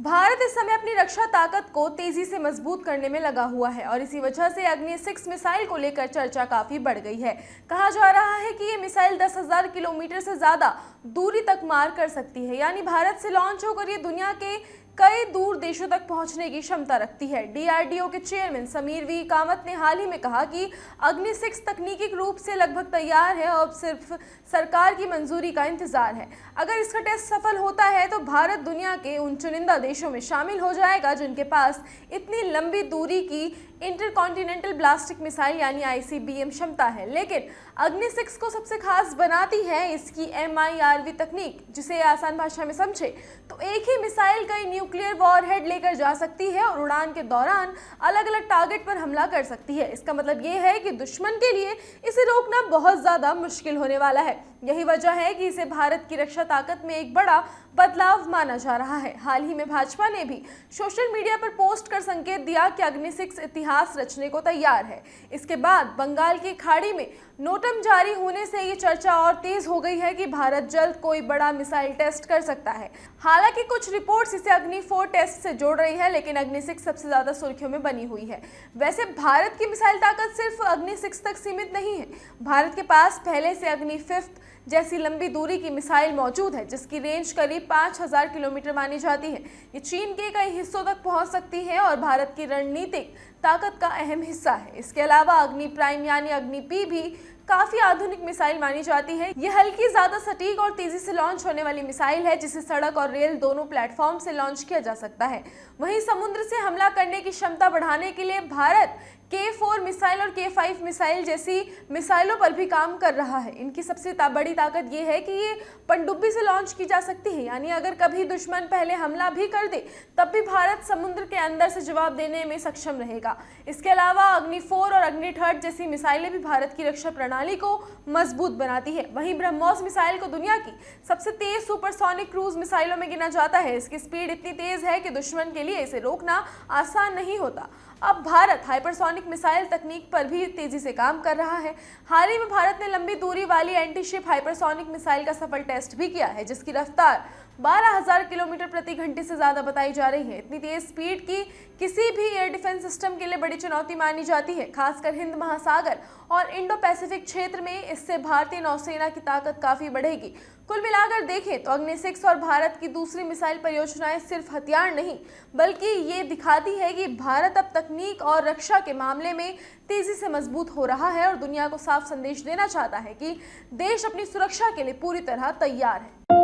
भारत इस समय अपनी रक्षा ताकत को तेजी से मजबूत करने में लगा हुआ है और इसी वजह से अग्नि 6 मिसाइल को लेकर चर्चा काफी बढ़ गई है। कहा जा रहा है कि ये मिसाइल 10,000 किलोमीटर से ज्यादा दूरी तक मार कर सकती है, यानी भारत से लॉन्च होकर ये दुनिया के कई दूर देशों तक पहुंचने की क्षमता रखती है। डीआरडीओ के चेयरमैन समीर वी कामत ने हाल ही में कहा कि अग्नि 6 तकनीकी रूप से लगभग तैयार है और अब सिर्फ सरकार की मंजूरी का इंतजार है। अगर इसका टेस्ट सफल होता है तो भारत दुनिया के उन चुनिंदा देशों में शामिल हो जाएगा जिनके पास इतनी लंबी दूरी की इंटरकॉन्टिनेंटल बैलिस्टिक मिसाइल यानी आईसीबीएम क्षमता है। लेकिन अग्नि 6 को सबसे खास बनाती है इसकी MIRV तकनीक, जिसे आसान भाषा में समझे तो एक ही मिसाइल कई न्यूक्लियर वॉरहेड लेकर जा सकती है और उड़ान के दौरान अलग अलग टारगेट पर हमला कर सकती है। इसका मतलब ये है कि दुश्मन के लिए इसे रोकना बहुत ज्यादा मुश्किल होने वाला है। यही वजह है कि इसे भारत की रक्षा ताकत में एक बड़ा बदलाव माना जा रहा है। हाल ही में भाजपा ने भी सोशल मीडिया पर पोस्ट कर संकेत दिया कि अग्नि 6 इतिहास रचने को तैयार है। इसके बाद बंगाल की खाड़ी में नोटम जारी होने से ये चर्चा और तेज हो गई है कि भारत जल्द कोई बड़ा मिसाइल टेस्ट कर सकता है। हालांकि कुछ रिपोर्ट्स इसे अग्नि 4 टेस्ट से जोड़ रही है, लेकिन अग्नि 6 सबसे ज्यादा सुर्खियों में बनी हुई है। वैसे भारत की मिसाइल ताकत सिर्फ अग्नि 6 तक सीमित नहीं है। भारत के पास पहले से अग्नि 5 जैसी लंबी दूरी की मिसाइल मौजूद है, जिसकी रेंज करीब 5,000 किलोमीटर मानी जाती है। ये चीन के कई हिस्सों तक पहुंच सकती है और भारत की रणनीतिक ताकत का अहम हिस्सा है। इसके अलावा अग्नि प्राइम यानी अग्नि पी भी काफी आधुनिक मिसाइल मानी जाती है। ये हल्की, ज्यादा सटीक और तेजी से लॉन्च होने वाली मिसाइल है, जिसे सड़क और रेल दोनों प्लेटफॉर्म से लॉन्च किया जा सकता है। वहीं समुद्र से हमला करने की क्षमता बढ़ाने के लिए भारत K4 मिसाइल और K5 मिसाइल जैसी मिसाइलों पर भी काम कर रहा है। इनकी सबसे बड़ी ताकत ये है कि ये पनडुब्बी से लॉन्च की जा सकती है, यानी अगर कभी दुश्मन पहले हमला भी कर दे तब भी भारत समुद्र के अंदर से जवाब देने में सक्षम रहेगा। इसके अलावा अग्नि 4 और अग्नि 3 जैसी मिसाइलें भी भारत की रक्षा प्रणाली को मजबूत बनाती है। वहीं ब्रह्मोस मिसाइल को दुनिया की सबसे तेज सुपरसोनिक क्रूज मिसाइलों में गिना जाता है। इसकी स्पीड इतनी तेज है कि दुश्मन के लिए इसे रोकना आसान नहीं होता। अब भारत हाइपरसोनिक मिसाइल तकनीक पर भी तेजी से काम कर रहा है। हाल ही में भारत ने लंबी दूरी वाली एंटीशिप हाइपरसोनिक मिसाइल का सफल टेस्ट भी किया है, जिसकी रफ्तार 12,000 किलोमीटर प्रति घंटे से ज्यादा बताई जा रही है। इतनी तेज स्पीड की किसी भी एयर डिफेंस सिस्टम के लिए बड़ी चुनौती मानी जाती है, खासकर हिंद महासागर और इंडो पैसिफिक क्षेत्र में। इससे भारतीय नौसेना की ताकत काफी बढ़ेगी। कुल मिलाकर देखें तो अग्नि 6 और भारत की दूसरी मिसाइल परियोजनाएं सिर्फ हथियार नहीं, बल्कि ये दिखाती है कि भारत अब तकनीक और रक्षा के मामले में तेजी से मजबूत हो रहा है और दुनिया को साफ संदेश देना चाहता है कि देश अपनी सुरक्षा के लिए पूरी तरह तैयार है।